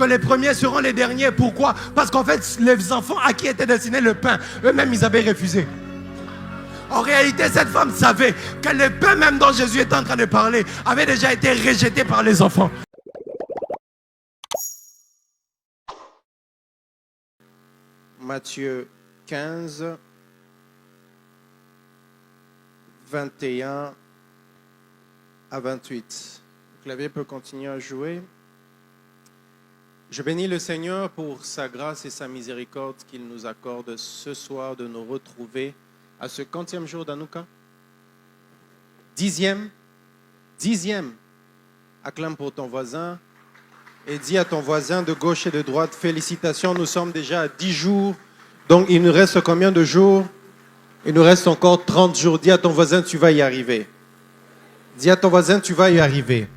que les premiers seront les derniers. Pourquoi? Parce qu'en fait, les enfants à qui était destiné le pain, eux-mêmes, ils avaient refusé. En réalité, cette femme savait que le pain même dont Jésus était en train de parler avait déjà été rejeté par les enfants. Matthieu 15, 21 à 28. Le clavier peut continuer à jouer. Je bénis le Seigneur pour sa grâce et sa miséricorde qu'il nous accorde ce soir de nous retrouver à ce 40e jour d'Hanouka. 10e. Acclame pour ton voisin et dis à ton voisin de gauche et de droite, félicitations, nous sommes déjà à 10 jours. Donc il nous reste combien de jours? Il nous reste encore 30 jours. Dis à ton voisin, tu vas y arriver. Dis à ton voisin, tu vas y arriver.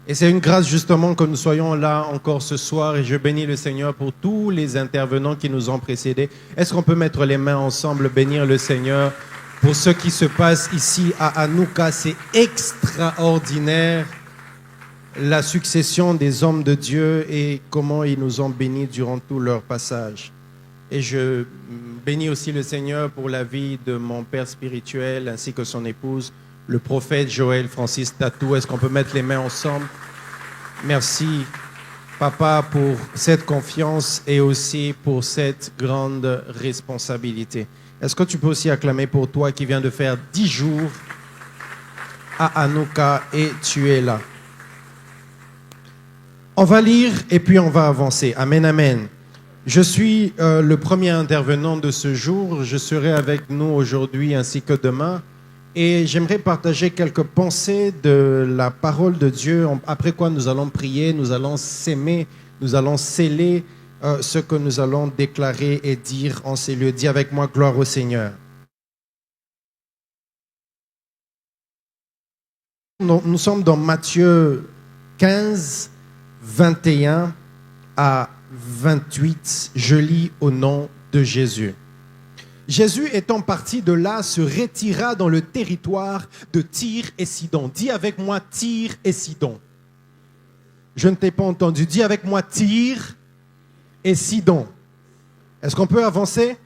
Et c'est une grâce justement que nous soyons là encore ce soir et je bénis le Seigneur pour tous les intervenants qui nous ont précédés. Est-ce qu'on peut mettre les mains ensemble, bénir le Seigneur pour ce qui se passe ici à Hanouka? C'est extraordinaire la succession des hommes de Dieu et comment ils nous ont bénis durant tout leur passage. Et je bénis aussi le Seigneur pour la vie de mon père spirituel ainsi que son épouse, le prophète Joël Francis Tatou. Est-ce qu'on peut mettre les mains ensemble? Merci, Papa, pour cette confiance et aussi pour cette grande responsabilité. Est-ce que tu peux aussi acclamer pour toi qui viens de faire 10 jours à Hanouka et tu es là? On va lire et puis on va avancer. Amen, amen. Je suis le premier intervenant de ce jour. Je serai avec nous aujourd'hui ainsi que demain. Et j'aimerais partager quelques pensées de la parole de Dieu, après quoi nous allons prier, nous allons s'aimer, nous allons sceller ce que nous allons déclarer et dire en ces lieux. Dis avec moi, gloire au Seigneur. Nous sommes dans Matthieu 15, 21 à 28. Je lis au nom de Jésus. Jésus étant parti de là, se retira dans le territoire de Tyr et Sidon. Dis avec moi Tyr et Sidon. Je ne t'ai pas entendu. Dis avec moi Tyr et Sidon. Est-ce qu'on peut avancer?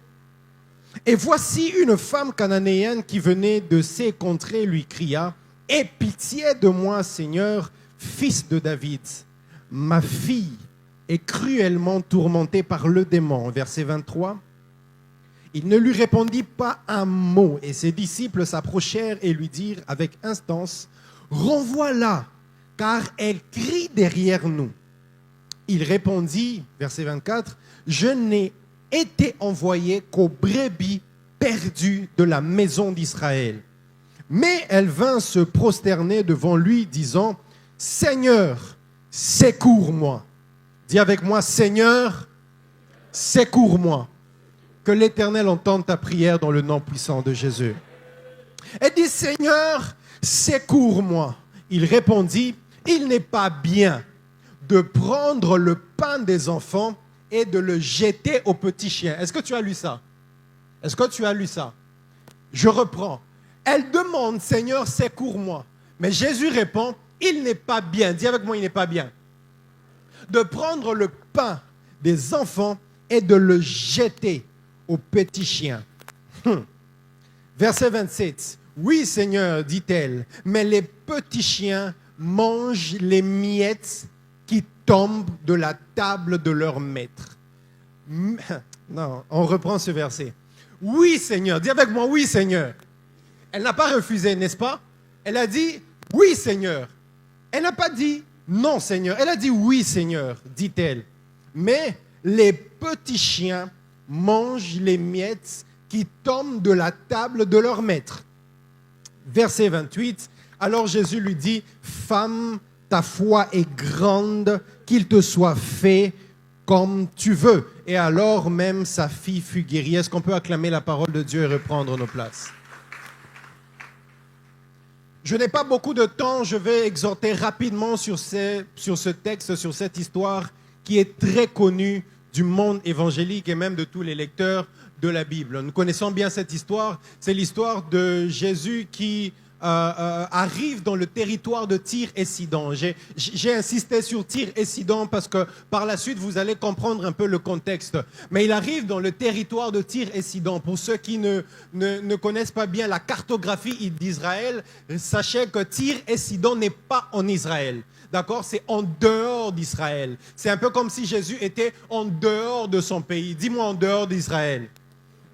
Et voici une femme cananéenne qui venait de ces contrées lui cria: aie pitié de moi, Seigneur, fils de David. Ma fille est cruellement tourmentée par le démon. Verset 23. Il ne lui répondit pas un mot, et ses disciples s'approchèrent et lui dirent avec instance: renvoie-la, car elle crie derrière nous. Il répondit, verset 24, je n'ai été envoyé qu'aux brebis perdues de la maison d'Israël. Mais elle vint se prosterner devant lui, disant: Seigneur, secours-moi. Dis avec moi: Seigneur, secours-moi. Que l'Éternel entende ta prière dans le nom puissant de Jésus. Elle dit: Seigneur, secours-moi. Il répondit: il n'est pas bien de prendre le pain des enfants et de le jeter aux petits chiens. Est-ce que tu as lu ça? Est-ce que tu as lu ça? Je reprends. Elle demande: Seigneur, secours-moi. Mais Jésus répond: il n'est pas bien. Dis avec moi: il n'est pas bien de prendre le pain des enfants et de le jeter aux petits chiens. Verset 27. Oui, Seigneur, dit-elle, mais les petits chiens mangent les miettes qui tombent de la table de leur maître. Non, on reprend ce verset. Oui, Seigneur, dis avec moi: oui, Seigneur. Elle n'a pas refusé, n'est-ce pas? Elle a dit: oui, Seigneur. Elle n'a pas dit: non, Seigneur. Elle a dit: oui, Seigneur, dit-elle. Mais les petits chiens mangent les miettes qui tombent de la table de leur maître. Verset 28. Alors Jésus lui dit: femme, ta foi est grande, qu'il te soit fait comme tu veux. Et alors même sa fille fut guérie. Est-ce qu'on peut acclamer la parole de Dieu et reprendre nos places? Je n'ai pas beaucoup de temps, je vais exhorter rapidement sur ce texte, sur cette histoire qui est très connue du monde évangélique et même de tous les lecteurs de la Bible. Nous connaissons bien cette histoire. C'est l'histoire de Jésus qui arrive dans le territoire de Tyr et Sidon. J'ai insisté sur Tyr et Sidon parce que par la suite, vous allez comprendre un peu le contexte. Mais il arrive dans le territoire de Tyr et Sidon. Pour ceux qui ne connaissent pas bien la cartographie d'Israël, sachez que Tyr et Sidon n'est pas en Israël. D'accord? C'est en dehors d'Israël. C'est un peu comme si Jésus était en dehors de son pays. Dis-moi en dehors d'Israël.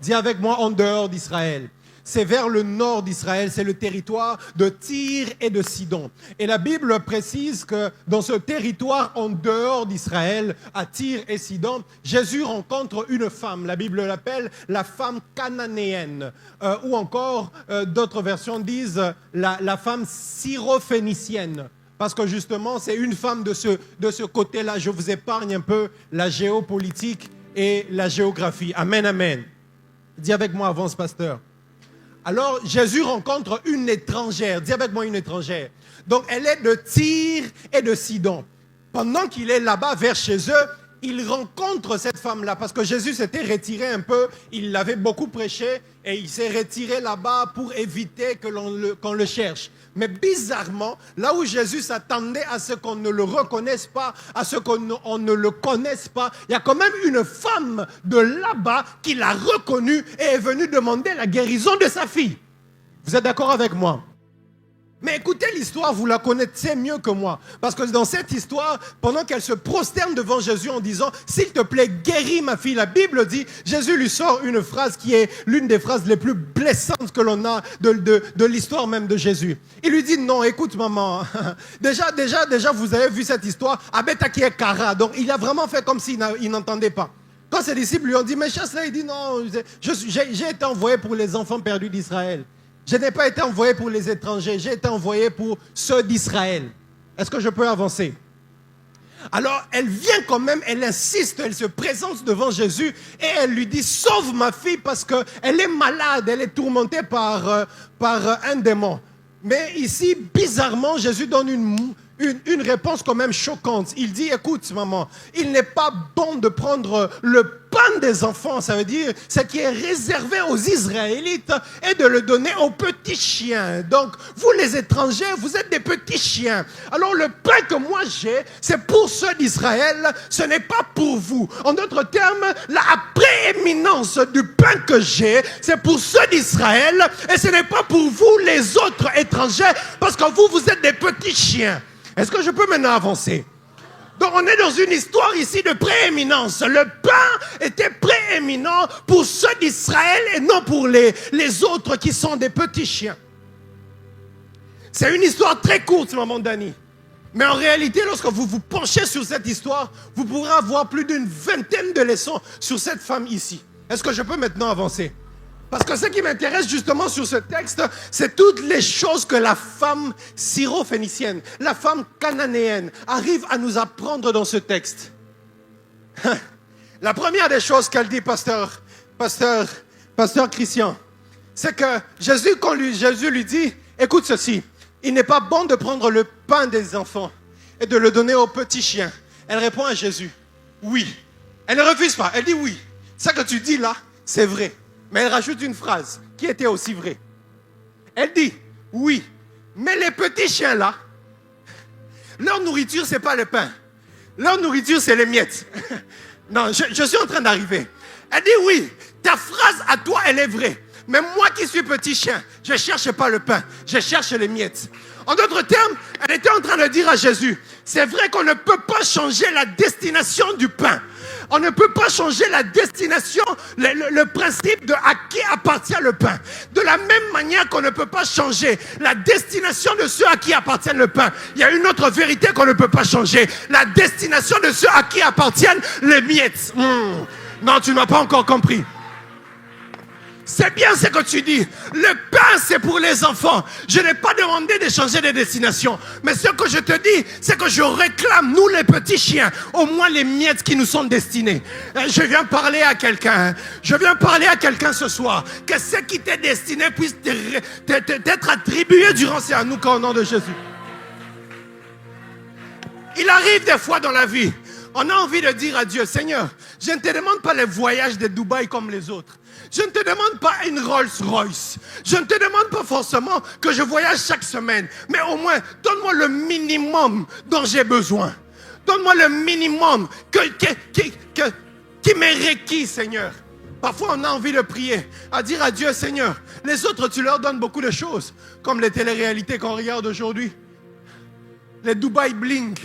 Dis avec moi en dehors d'Israël. C'est vers le nord d'Israël, c'est le territoire de Tyr et de Sidon. Et la Bible précise que dans ce territoire en dehors d'Israël, à Tyr et Sidon, Jésus rencontre une femme. La Bible l'appelle la femme cananéenne. Ou encore, d'autres versions disent la femme syrophénicienne. Parce que justement, c'est une femme de ce côté-là. Je vous épargne un peu la géopolitique et la géographie. Amen, amen. Dis avec moi, avance, pasteur. Alors, Jésus rencontre une étrangère. Dis avec moi, une étrangère. Donc, elle est de Tyr et de Sidon. Pendant qu'il est là-bas, vers chez eux, il rencontre cette femme-là. Parce que Jésus s'était retiré un peu. Il l'avait beaucoup prêché. Et il s'est retiré là-bas pour éviter qu'on le cherche. Mais bizarrement, là où Jésus s'attendait à ce qu'on ne le reconnaisse pas, à ce qu'on ne le connaisse pas, il y a quand même une femme de là-bas qui l'a reconnu et est venue demander la guérison de sa fille. Vous êtes d'accord avec moi? Mais écoutez l'histoire, vous la connaissez mieux que moi. Parce que dans cette histoire, pendant qu'elle se prosterne devant Jésus en disant « S'il te plaît, guéris ma fille », la Bible dit, Jésus lui sort une phrase qui est l'une des phrases les plus blessantes que l'on a de l'histoire même de Jésus. Il lui dit « Non, écoute maman, déjà vous avez vu cette histoire, Abeta qui est Kara ». Donc il a vraiment fait comme s'il n'entendait pas. Quand ses disciples lui ont dit « Mais chasse-la », il dit « Non, j'ai été envoyé pour les enfants perdus d'Israël. Je n'ai pas été envoyé pour les étrangers, j'ai été envoyé pour ceux d'Israël. » Est-ce que je peux avancer? Alors, elle vient quand même, elle insiste, elle se présente devant Jésus et elle lui dit « Sauve ma fille parce qu'elle est malade, elle est tourmentée par un démon. » Mais ici, bizarrement, Jésus donne une réponse quand même choquante. Il dit, écoute maman, il n'est pas bon de prendre le pain des enfants, ça veut dire ce qui est réservé aux Israélites, et de le donner aux petits chiens. Donc, vous les étrangers, vous êtes des petits chiens. Alors le pain que moi j'ai, c'est pour ceux d'Israël, ce n'est pas pour vous. En d'autres termes, la prééminence du pain que j'ai, c'est pour ceux d'Israël, et ce n'est pas pour vous les autres étrangers, parce que vous êtes des petits chiens. Est-ce que je peux maintenant avancer? Donc on est dans une histoire ici de prééminence. Le pain était prééminent pour ceux d'Israël et non pour les autres qui sont des petits chiens. C'est une histoire très courte, maman Dani. Mais en réalité, lorsque vous vous penchez sur cette histoire, vous pourrez avoir plus d'une vingtaine de leçons sur cette femme ici. Est-ce que je peux maintenant avancer? Parce que ce qui m'intéresse justement sur ce texte, c'est toutes les choses que la femme syrophénicienne, la femme cananéenne, arrive à nous apprendre dans ce texte. La première des choses qu'elle dit, pasteur Christian, c'est que Jésus lui dit, écoute ceci, il n'est pas bon de prendre le pain des enfants et de le donner aux petits chiens. Elle répond à Jésus, oui. Elle ne refuse pas, elle dit oui. Ça que tu dis là, c'est vrai. Mais elle rajoute une phrase qui était aussi vraie. Elle dit, oui, mais les petits chiens là, leur nourriture, ce n'est pas le pain. Leur nourriture, c'est les miettes. Non, je suis en train d'arriver. Elle dit, oui, ta phrase à toi, elle est vraie. Mais moi qui suis petit chien, je ne cherche pas le pain, je cherche les miettes. En d'autres termes, elle était en train de dire à Jésus, c'est vrai qu'on ne peut pas changer la destination du pain. On ne peut pas changer la destination, le principe de à qui appartient le pain. De la même manière qu'on ne peut pas changer la destination de ceux à qui appartient le pain. Il y a une autre vérité qu'on ne peut pas changer. La destination de ceux à qui appartiennent les miettes. Non, tu n'as pas encore compris. C'est bien ce que tu dis. Le pain, c'est pour les enfants. Je n'ai pas demandé de changer de destination. Mais ce que je te dis, c'est que je réclame, nous les petits chiens, au moins les miettes qui nous sont destinées. Je viens parler à quelqu'un. Je viens parler à quelqu'un ce soir. Que ce qui t'est destiné puisse t'être attribué durant ces années au nom de Jésus. Il arrive des fois dans la vie, on a envie de dire à Dieu, Seigneur, je ne te demande pas les voyages de Dubaï comme les autres. Je ne te demande pas une Rolls-Royce. Je ne te demande pas forcément que je voyage chaque semaine. Mais au moins, donne-moi le minimum dont j'ai besoin. Donne-moi le minimum qui m'est requis, Seigneur. Parfois, on a envie de prier, à dire à Dieu, Seigneur, les autres, tu leur donnes beaucoup de choses, comme les téléréalités qu'on regarde aujourd'hui. Les Dubai Bling,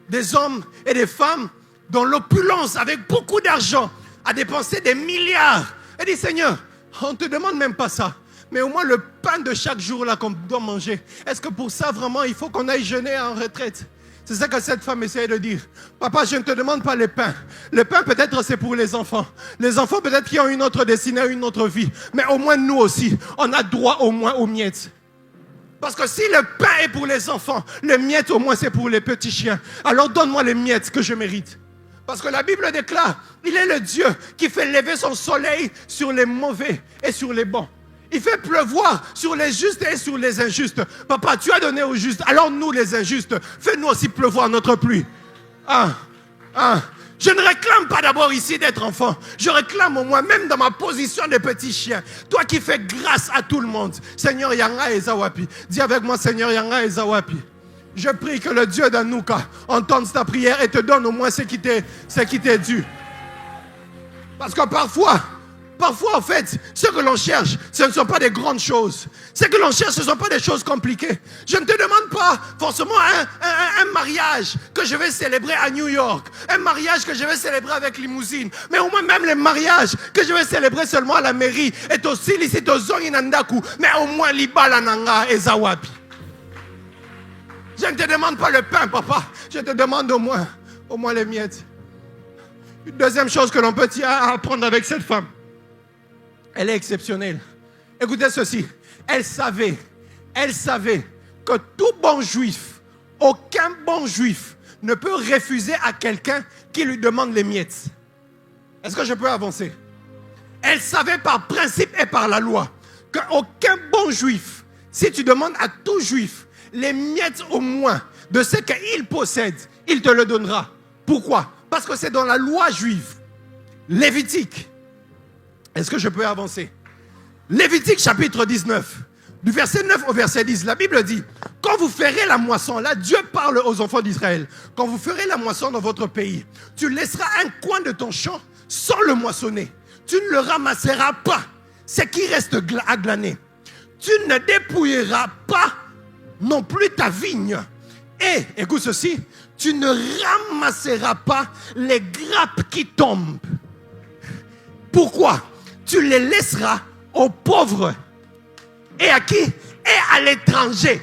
des hommes et des femmes dont l'opulence, avec beaucoup d'argent, a dépensé des milliards. Et dit, Seigneur, on ne te demande même pas ça. Mais au moins le pain de chaque jour là qu'on doit manger. Est-ce que pour ça, vraiment, il faut qu'on aille jeûner en retraite? C'est ça que cette femme essaie de dire. Papa, je ne te demande pas le pain. Le pain, peut-être, c'est pour les enfants. Les enfants, peut-être, qui ont une autre destinée, une autre vie. Mais au moins, nous aussi, on a droit au moins aux miettes. Parce que si le pain est pour les enfants, les miettes, au moins, c'est pour les petits chiens. Alors, donne-moi les miettes que je mérite. Parce que la Bible déclare, il est le Dieu qui fait lever son soleil sur les mauvais et sur les bons. Il fait pleuvoir sur les justes et sur les injustes. Papa, tu as donné aux justes. Alors nous, les injustes, fais-nous aussi pleuvoir notre pluie. Je ne réclame pas d'abord ici d'être enfant. Je réclame au moins, même dans ma position de petit chien. Toi qui fais grâce à tout le monde. Seigneur Yanga et Zawapi. Dis avec moi, Seigneur Yanga et Zawapi. Je prie que le Dieu d'Anouka entende ta prière et te donne au moins ce qui t'est dû. Parce que parfois, en fait, ce que l'on cherche, ce ne sont pas des grandes choses. Ce que l'on cherche, ce ne sont pas des choses compliquées. Je ne te demande pas forcément un mariage que je vais célébrer à New York. Un mariage que je vais célébrer avec limousine. Mais au moins même les mariages que je vais célébrer seulement à la mairie. Et aussi ici, Zonginandaku. Mais au moins Libalananga et Zawapi. Je ne te demande pas le pain, papa. Je te demande au moins les miettes. Une deuxième chose que l'on peut apprendre avec cette femme. Elle est exceptionnelle. Écoutez ceci. Elle savait que tout bon juif, aucun bon juif ne peut refuser à quelqu'un qui lui demande les miettes. Est-ce que je peux avancer? Elle savait par principe et par la loi qu'aucun bon juif, si tu demandes à tout juif les miettes au moins de ce qu'il possède, il te le donnera. Pourquoi? Parce que c'est dans la loi juive. Lévitique. Est-ce que je peux avancer? Lévitique chapitre 19, du verset 9 au verset 10, la Bible dit, quand vous ferez la moisson, là Dieu parle aux enfants d'Israël, quand vous ferez la moisson dans votre pays, tu laisseras un coin de ton champ sans le moissonner. Tu ne le ramasseras pas, ce qui reste à glaner. Tu ne dépouilleras pas non plus ta vigne. Et, écoute ceci, tu ne ramasseras pas les grappes qui tombent. Pourquoi? Tu les laisseras aux pauvres. Et à qui? Et à l'étranger.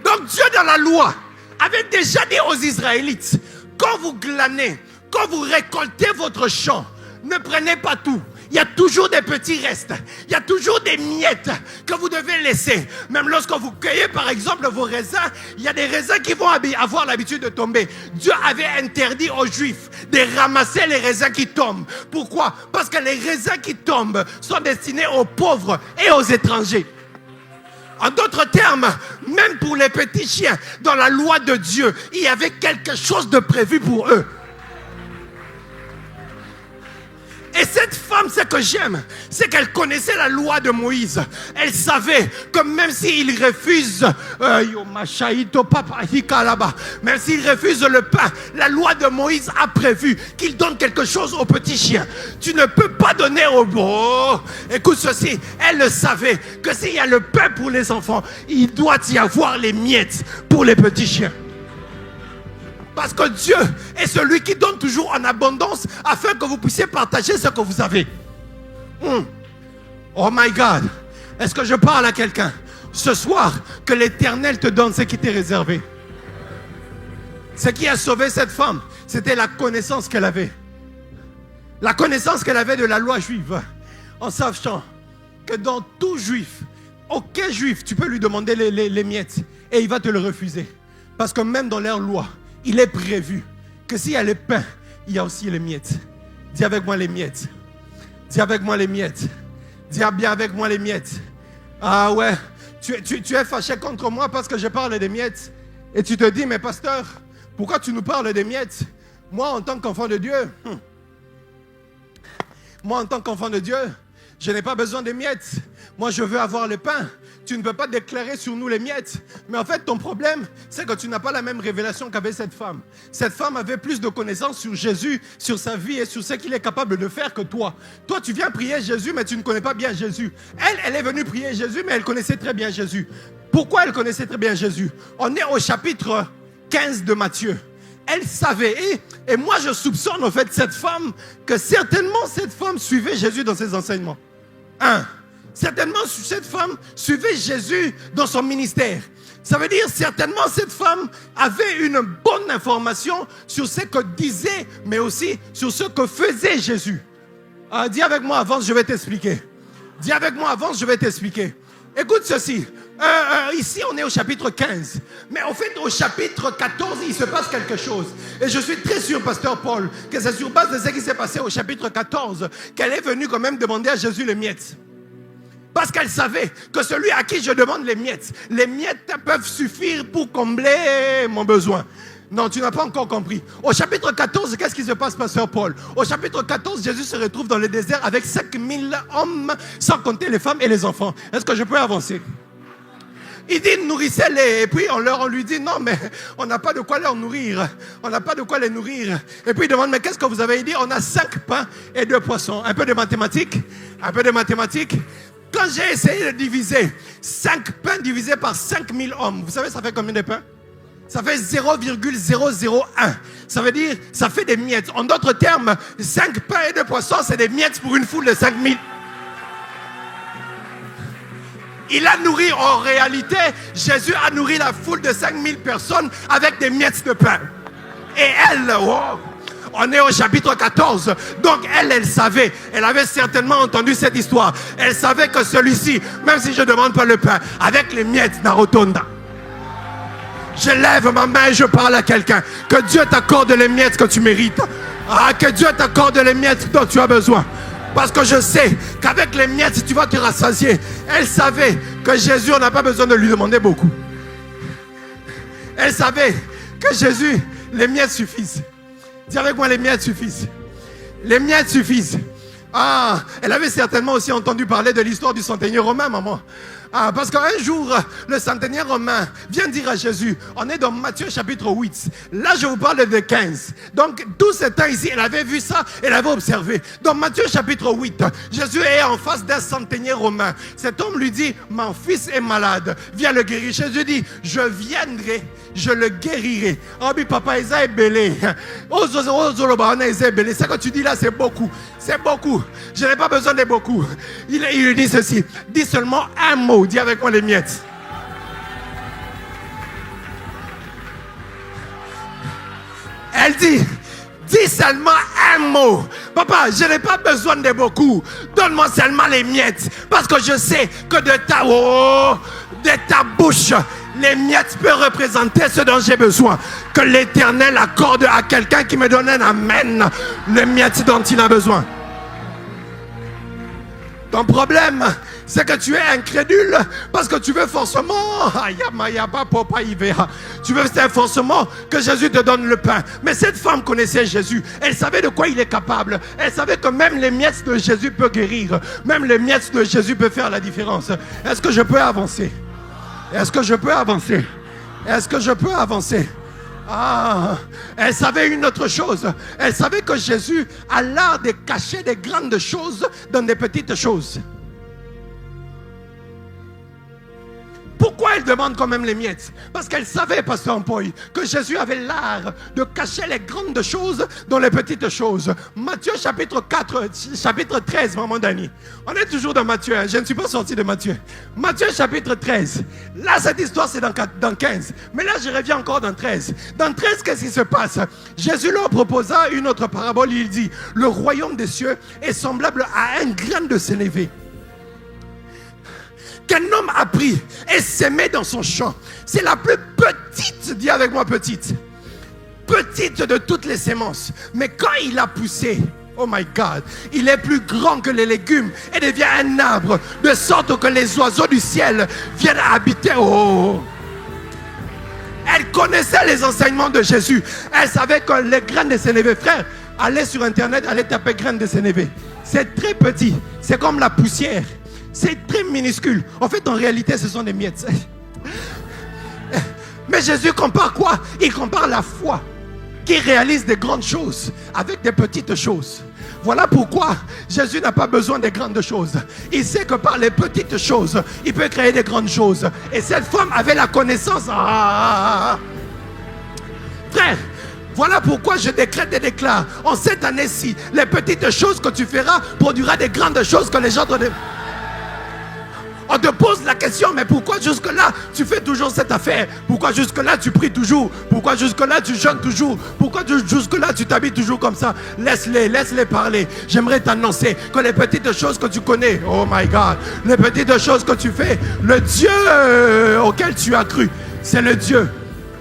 Donc Dieu dans la loi avait déjà dit aux Israélites, quand vous glanez, quand vous récoltez votre champ, ne prenez pas tout. Il y a toujours des petits restes. Il y a toujours des miettes que vous devez laisser. Même lorsque vous cueillez par exemple vos raisins, il y a des raisins qui vont avoir l'habitude de tomber. Dieu avait interdit aux Juifs de ramasser les raisins qui tombent. Pourquoi? Parce que les raisins qui tombent sont destinés aux pauvres et aux étrangers. En d'autres termes, même pour les petits chiens, dans la loi de Dieu, il y avait quelque chose de prévu pour eux. Et cette femme, ce que j'aime, c'est qu'elle connaissait la loi de Moïse. Elle savait que même s'il refuse, même s'il refuse le pain, la loi de Moïse a prévu qu'il donne quelque chose aux petits chiens. Tu ne peux pas donner aux beaux. Écoute ceci, elle le savait que s'il y a le pain pour les enfants, il doit y avoir les miettes pour les petits chiens. Parce que Dieu est celui qui donne toujours en abondance afin que vous puissiez partager ce que vous avez. Oh my God. Est-ce que je parle à quelqu'un ce soir? Que l'Éternel te donne ce qui t'est réservé. Ce qui a sauvé cette femme, c'était la connaissance qu'elle avait. La connaissance qu'elle avait de la loi juive. En sachant que dans tout juif, aucun juif, tu peux lui demander les miettes et il va te le refuser. Parce que même dans leur loi, il est prévu que s'il y a le pain, il y a aussi les miettes. Dis avec moi les miettes. Dis avec moi les miettes. Dis bien avec moi les miettes. Ah ouais, tu es fâché contre moi parce que je parle des miettes. Et tu te dis, mais pasteur, pourquoi tu nous parles des miettes? Moi, en tant qu'enfant de Dieu, Moi, en tant qu'enfant de Dieu, je n'ai pas besoin des miettes. Moi, je veux avoir le pain. Tu ne peux pas déclarer sur nous les miettes. Mais en fait, ton problème, c'est que tu n'as pas la même révélation qu'avait cette femme. Cette femme avait plus de connaissances sur Jésus, sur sa vie et sur ce qu'il est capable de faire que toi. Toi, tu viens prier Jésus, mais tu ne connais pas bien Jésus. Elle est venue prier Jésus, mais elle connaissait très bien Jésus. Pourquoi elle connaissait très bien Jésus? On est au chapitre 15 de Matthieu. Elle savait, et moi je soupçonne en fait cette femme, que certainement cette femme suivait Jésus dans ses enseignements. Certainement cette femme suivait Jésus dans son ministère. Ça veut dire certainement cette femme avait une bonne information sur ce que disait, mais aussi sur ce que faisait Jésus. Dis avec moi, avance, je vais t'expliquer. Dis avec moi, avance, je vais t'expliquer. Écoute ceci. Ici, on est au chapitre 15. Mais en fait, au chapitre 14, il se passe quelque chose. Et je suis très sûr, pasteur Paul, que c'est sur base de ce qui s'est passé au chapitre 14 qu'elle est venue quand même demander à Jésus les miettes. Parce qu'elle savait que celui à qui je demande les miettes peuvent suffire pour combler mon besoin. Non, tu n'as pas encore compris. Au chapitre 14, qu'est-ce qui se passe, pasteur Paul? Au chapitre 14, Jésus se retrouve dans le désert avec 5000 hommes, sans compter les femmes et les enfants. Est-ce que je peux avancer? Il dit nourrissez-les. Et puis on lui dit non, mais on n'a pas de quoi leur nourrir. On n'a pas de quoi les nourrir. Et puis il demande mais qu'est-ce que vous avez dit? On a 5 pains et 2 poissons. Un peu de mathématiques. Un peu de mathématiques. Quand j'ai essayé de diviser 5 pains divisés par 5000 hommes, vous savez ça fait combien de pains? Ça fait 0,001. Ça veut dire, ça fait des miettes. En d'autres termes, 5 pains et 2 poissons, c'est des miettes pour une foule de 5000. Il a nourri, en réalité, Jésus a nourri la foule de 5000 personnes avec des miettes de pain. Et elle, on est au chapitre 14. Donc elle savait. Elle avait certainement entendu cette histoire. Elle savait que celui-ci, même si je ne demande pas le pain, avec les miettes d'Arotonda. Je lève ma main et je parle à quelqu'un. Que Dieu t'accorde les miettes que tu mérites. Que Dieu t'accorde les miettes dont tu as besoin. Parce que je sais qu'avec les miettes, tu vas te rassasier. Elle savait que Jésus, on n'a pas besoin de lui demander beaucoup. Elle savait que Jésus, les miettes suffisent. Dis avec moi, les miettes suffisent. Les miettes suffisent. Elle avait certainement aussi entendu parler de l'histoire du centenier romain, maman. Parce qu'un jour, le centenier romain vient dire à Jésus, on est dans Matthieu chapitre 8. Là, je vous parle de 15. Donc, tout ce temps ici, elle avait vu ça, elle avait observé. Dans Matthieu chapitre 8, Jésus est en face d'un centenier romain. Cet homme lui dit, mon fils est malade, viens le guérir. Jésus dit, je viendrai, je le guérirai. Oh, mais papa, il est belé. Ce que tu dis là, c'est beaucoup. C'est beaucoup. Je n'ai pas besoin de beaucoup. Il lui dit ceci, dis seulement un mot. Dis avec moi les miettes. Elle dit, dis seulement un mot. Papa, je n'ai pas besoin de beaucoup. Donne-moi seulement les miettes. Parce que je sais que de ta bouche, les miettes peuvent représenter ce dont j'ai besoin. Que l'Éternel accorde à quelqu'un qui me donne un amen, les miettes dont il a besoin. Ton problème, c'est que tu es incrédule parce que tu veux forcément, tu veux forcément que Jésus te donne le pain. Mais cette femme connaissait Jésus. Elle savait de quoi il est capable. Elle savait que même les miettes de Jésus peuvent guérir. Même les miettes de Jésus peuvent faire la différence. Est-ce que je peux avancer? Est-ce que je peux avancer? Est-ce que je peux avancer? Elle savait une autre chose. Elle savait que Jésus a l'art de cacher des grandes choses dans des petites choses. Pourquoi elle demande quand même les miettes? Parce qu'elle savait, pasteur Paul, que Jésus avait l'art de cacher les grandes choses dans les petites choses. Matthieu chapitre 13, maman Dani. On est toujours dans Matthieu, je ne suis pas sorti de Matthieu. Matthieu chapitre 13. Là, cette histoire, c'est dans 15. Mais là, je reviens encore dans 13. Dans 13, qu'est-ce qui se passe? Jésus leur proposa une autre parabole. Il dit, le royaume des cieux est semblable à un grain de sénévé qu'un homme a pris et semé dans son champ. C'est la plus petite, dis avec moi petite de toutes les semences. Mais quand il a poussé, oh my God, il est plus grand que les légumes et devient un arbre, de sorte que les oiseaux du ciel viennent habiter. Elle connaissait les enseignements de Jésus. Elle savait que les graines de sénévé, frère, allez sur internet, allez taper graines de sénévé. c'est très petit. C'est comme la poussière. C'est très minuscule. En fait, en réalité, ce sont des miettes. Mais Jésus compare quoi? Il compare la foi qui réalise des grandes choses avec des petites choses. Voilà pourquoi Jésus n'a pas besoin des grandes choses. Il sait que par les petites choses, il peut créer des grandes choses. Et cette femme avait la connaissance. Frère, voilà pourquoi je décrète et déclare, en cette année-ci, les petites choses que tu feras produira des grandes choses que les gens te... On te pose la question, mais pourquoi jusque-là tu fais toujours cette affaire? Pourquoi jusque-là tu pries toujours? Pourquoi jusque-là tu jeûnes toujours? Pourquoi jusque-là tu t'habilles toujours comme ça? Laisse-les parler. J'aimerais t'annoncer que les petites choses que tu connais, oh my God, les petites choses que tu fais, le Dieu auquel tu as cru, c'est le Dieu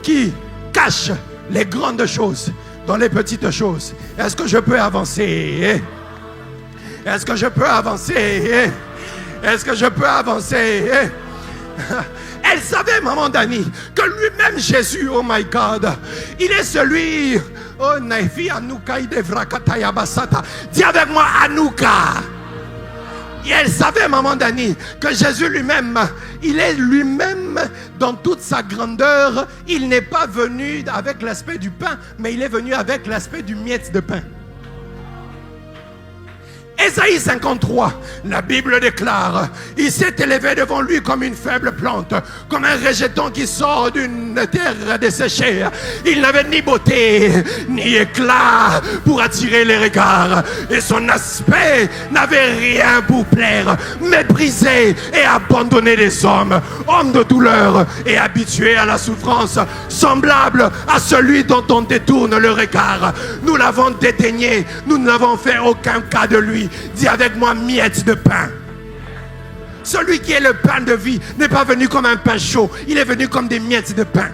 qui cache les grandes choses dans les petites choses. Est-ce que je peux avancer? Est-ce que je peux avancer? Est-ce que je peux avancer? Elle savait, maman Dani, que lui-même Jésus, oh my God, il est celui. Oh Naifi Anouka Idevrakataya Basata. Dis avec moi Anouka. Et elle savait, maman Dani, que Jésus lui-même, il est lui-même dans toute sa grandeur. Il n'est pas venu avec l'aspect du pain, mais il est venu avec l'aspect du miette de pain. Ésaïe 53, la Bible déclare, il s'est élevé devant lui comme une faible plante, comme un rejeton qui sort d'une terre desséchée. Il n'avait ni beauté, ni éclat pour attirer les regards. Et son aspect n'avait rien pour plaire, méprisé et abandonné des hommes, homme de douleur et habitué à la souffrance, semblable à celui dont on détourne le regard. Nous l'avons dédaigné, nous n'avons fait aucun cas de lui. Dis avec moi, miette de pain. Celui qui est le pain de vie n'est pas venu comme un pain chaud, il est venu comme des miettes de pain.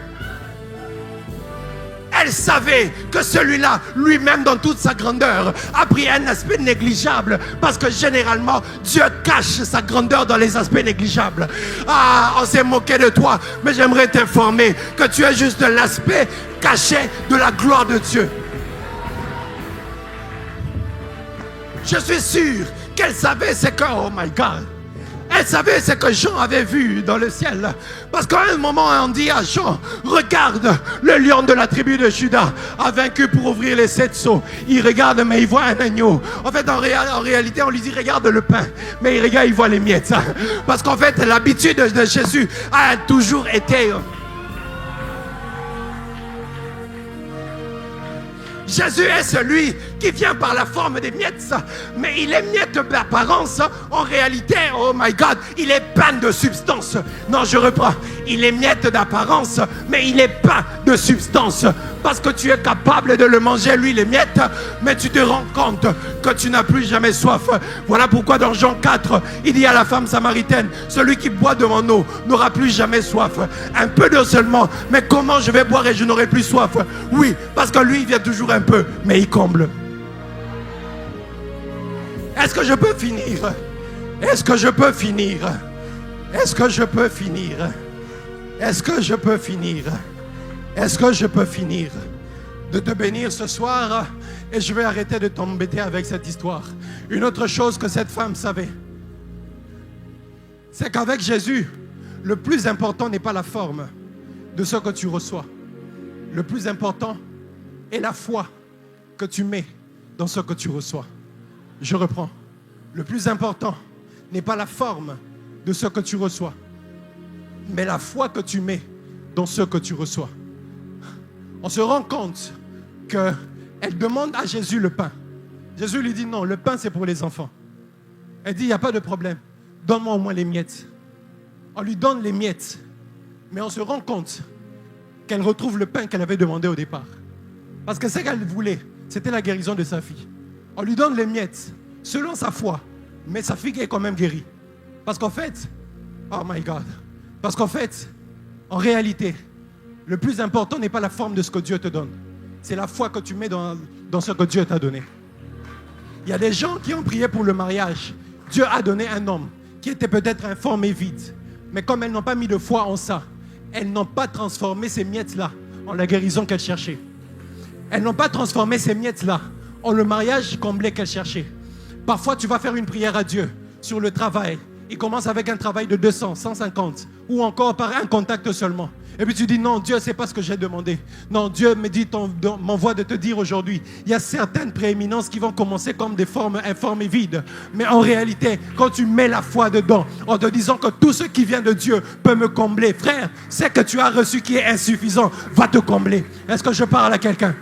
Elle savait que celui-là, lui-même dans toute sa grandeur, a pris un aspect négligeable. Parce que généralement, Dieu cache sa grandeur dans les aspects négligeables. Ah, on s'est moqué de toi, mais j'aimerais t'informer que tu es juste l'aspect caché de la gloire de Dieu. Je suis sûr qu'elle savait ce que, oh my God, elle savait ce que Jean avait vu dans le ciel. Parce qu'à un moment, on dit à Jean, regarde, le lion de la tribu de Juda a vaincu pour ouvrir les 7 sceaux. Il regarde, mais il voit un agneau. En fait, en réalité, on lui dit, regarde le pain. Mais il regarde, il voit les miettes. Parce qu'en fait, l'habitude de Jésus a toujours été... Jésus est celui qui vient par la forme des miettes, mais il est miette d'apparence. En réalité, oh my God, il est pain de substance. Non, je reprends. Il est miette d'apparence, mais il est pain de substance. Parce que tu es capable de le manger, lui, les miettes, mais tu te rends compte que tu n'as plus jamais soif. Voilà pourquoi dans Jean 4, il dit à la femme samaritaine, celui qui boit de mon eau n'aura plus jamais soif. Un peu d'eau seulement, mais comment je vais boire et je n'aurai plus soif? Oui, parce que lui, il vient toujours un peu, mais il comble. Est-ce que je peux finir? Est-ce que je peux finir? Est-ce que je peux finir? Est-ce que je peux finir? Est-ce que je peux finir de te bénir ce soir? Et je vais arrêter de t'embêter avec cette histoire. Une autre chose que cette femme savait, c'est qu'avec Jésus, le plus important n'est pas la forme de ce que tu reçois. Le plus important est la foi que tu mets dans ce que tu reçois. Je reprends. Le plus important n'est pas la forme de ce que tu reçois, mais la foi que tu mets dans ce que tu reçois. On se rend compte qu'elle demande à Jésus le pain. Jésus lui dit non, le pain c'est pour les enfants. Elle dit il n'y a pas de problème, donne-moi au moins les miettes. On lui donne les miettes, mais on se rend compte qu'elle retrouve le pain qu'elle avait demandé au départ. Parce que ce qu'elle voulait, c'était la guérison de sa fille. On lui donne les miettes selon sa foi, mais sa fille est quand même guérie. Parce qu'en fait, oh my God, parce qu'en fait, en réalité, le plus important n'est pas la forme de ce que Dieu te donne. C'est la foi que tu mets dans ce que Dieu t'a donné. Il y a des gens qui ont prié pour le mariage. Dieu a donné un homme qui était peut-être informe et vide. Mais comme elles n'ont pas mis de foi en ça, elles n'ont pas transformé ces miettes-là en la guérison qu'elles cherchaient. Elles n'ont pas transformé ces miettes-là en le mariage comblé qu'elles cherchaient. Parfois, tu vas faire une prière à Dieu sur le travail. Il commence avec un travail de 200, 150 ou encore par un contact seulement. Et puis tu dis non, Dieu, c'est pas ce que j'ai demandé. Non, Dieu me dit, m'envoie de te dire aujourd'hui, il y a certaines prééminences qui vont commencer comme des formes informes et vides. Mais en réalité, quand tu mets la foi dedans, en te disant que tout ce qui vient de Dieu peut me combler, frère, c'est que tu as reçu qui est insuffisant, va te combler. Est-ce que je parle à quelqu'un?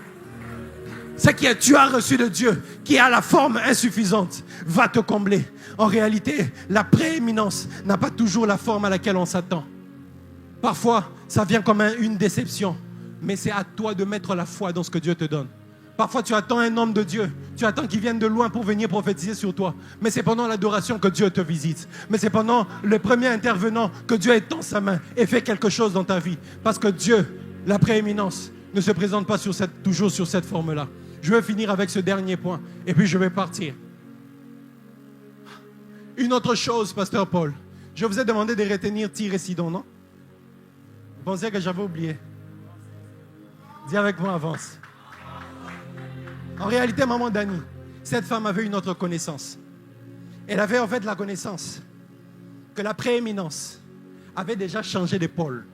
Ce que tu as reçu de Dieu, qui a la forme insuffisante, va te combler. En réalité, la prééminence n'a pas toujours la forme à laquelle on s'attend. Parfois, ça vient comme une déception. Mais c'est à toi de mettre la foi dans ce que Dieu te donne. Parfois, tu attends un homme de Dieu. Tu attends qu'il vienne de loin pour venir prophétiser sur toi. Mais c'est pendant l'adoration que Dieu te visite. Mais c'est pendant le premier intervenant que Dieu étend sa main et fait quelque chose dans ta vie. Parce que Dieu, la prééminence, ne se présente pas toujours sur cette forme-là. Je vais finir avec ce dernier point et puis je vais partir. Une autre chose, Pasteur Paul. Je vous ai demandé de retenir Tyr et Sidon, non? Vous pensez que j'avais oublié? Dis avec moi, avance. En réalité, maman Dani, cette femme avait une autre connaissance. Elle avait en fait la connaissance que la prééminence avait déjà changé d'épaule.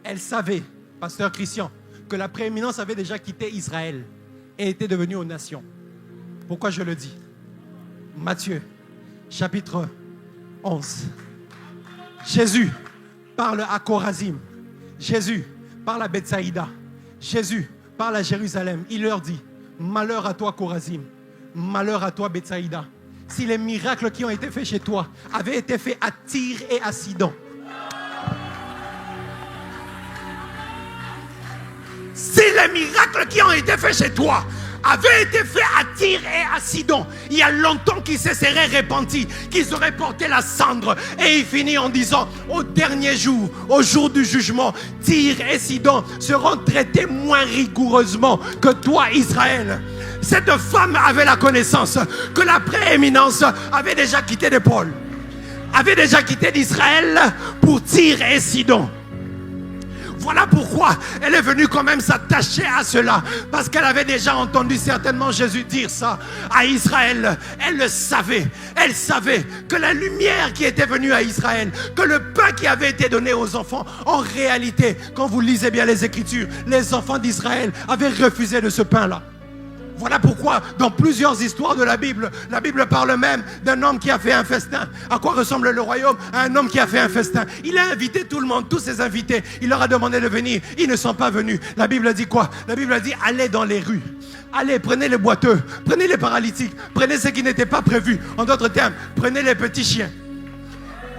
Elle savait, Pasteur Christian, que la prééminence avait déjà quitté Israël et était devenue aux nations. Pourquoi je le dis? Matthieu, chapitre 11. Jésus parle à Chorazim. Jésus parle à Bethsaïda. Jésus parle à Jérusalem. Il leur dit, malheur à toi Chorazim, malheur à toi Bethsaïda. Si les miracles qui ont été faits chez toi avaient été faits à Tyr et à Sidon, si les miracles qui ont été faits chez toi avaient été faits à Tyr et à Sidon, il y a longtemps qu'ils se seraient repentis, qu'ils auraient porté la cendre. Et il finit en disant, au dernier jour, au jour du jugement, Tyr et Sidon seront traités moins rigoureusement que toi, Israël. Cette femme avait la connaissance que la prééminence avait déjà quitté d'épaule, avait déjà quitté d'Israël pour Tyr et Sidon. Voilà pourquoi elle est venue quand même s'attacher à cela. Parce qu'elle avait déjà entendu certainement Jésus dire ça à Israël. Elle le savait. Elle savait que la lumière qui était venue à Israël, que le pain qui avait été donné aux enfants, en réalité, quand vous lisez bien les Écritures, les enfants d'Israël avaient refusé de ce pain-là. Voilà pourquoi, dans plusieurs histoires de la Bible parle même d'un homme qui a fait un festin. À quoi ressemble le royaume? À un homme qui a fait un festin. Il a invité tout le monde, tous ses invités. Il leur a demandé de venir. Ils ne sont pas venus. La Bible dit quoi? La Bible dit, allez dans les rues. Allez, prenez les boiteux, prenez les paralytiques, prenez ceux qui n'étaient pas prévus. En d'autres termes, prenez les petits chiens.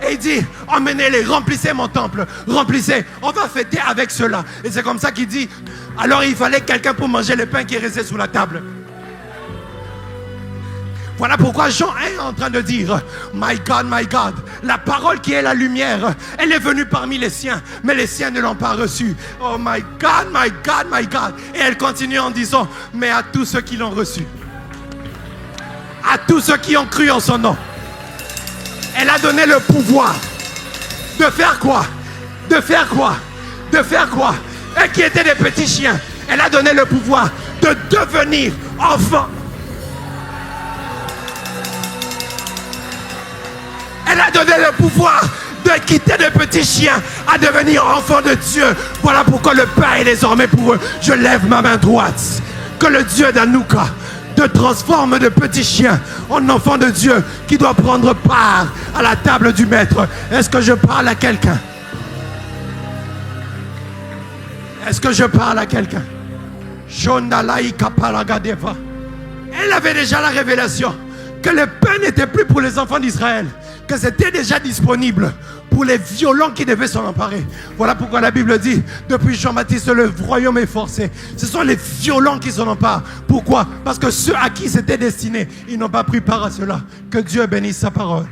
Et il dit, emmenez-les, remplissez mon temple, remplissez, on va fêter avec cela. Et c'est comme ça qu'il dit, alors il fallait quelqu'un pour manger le pain qui restait sous la table. Voilà pourquoi Jean est en train de dire, my God, la parole qui est la lumière, elle est venue parmi les siens, mais les siens ne l'ont pas reçue. Oh my God. Et elle continue en disant, mais à tous ceux qui l'ont reçu, à tous ceux qui ont cru en son nom, elle a donné le pouvoir de faire quoi? De faire quoi? De faire quoi? Et qui étaient des petits chiens. Elle a donné le pouvoir de devenir enfant. Elle a donné le pouvoir de quitter de petits chiens à devenir enfant de Dieu. Voilà pourquoi le pain est désormais pour eux. Je lève ma main droite. Que le Dieu d'Anouka te transforme de petits chiens en enfants de Dieu qui doit prendre part à la table du maître. Est-ce que je parle à quelqu'un? Est-ce que je parle à quelqu'un? Elle avait déjà la révélation que le pain n'était plus pour les enfants d'Israël, que c'était déjà disponible pour les violents qui devaient s'en emparer. Voilà pourquoi la Bible dit, depuis Jean-Baptiste, le royaume est forcé. Ce sont les violents qui s'en emparent. Pourquoi? Parce que ceux à qui c'était destiné, ils n'ont pas pris part à cela. Que Dieu bénisse sa parole.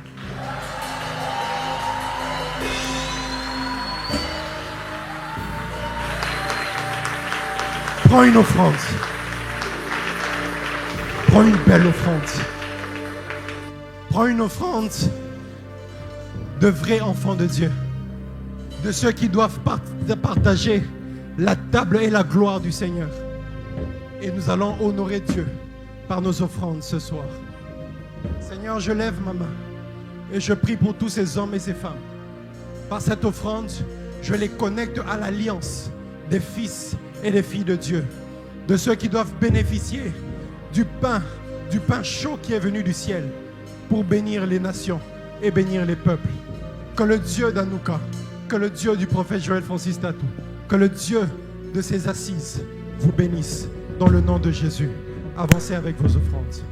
Prends une offrande. Prends une belle offrande. Prends une offrande de vrais enfants de Dieu, de ceux qui doivent partager la table et la gloire du Seigneur. Et nous allons honorer Dieu par nos offrandes ce soir. Seigneur, je lève ma main et je prie pour tous ces hommes et ces femmes. Par cette offrande, je les connecte à l'alliance des fils et des filles de Dieu, de ceux qui doivent bénéficier du pain chaud qui est venu du ciel pour bénir les nations et bénir les peuples. Que le Dieu d'Anouka, que le Dieu du prophète Joël Francis Tatou, que le Dieu de ces assises vous bénisse dans le nom de Jésus. Avancez avec vos offrandes.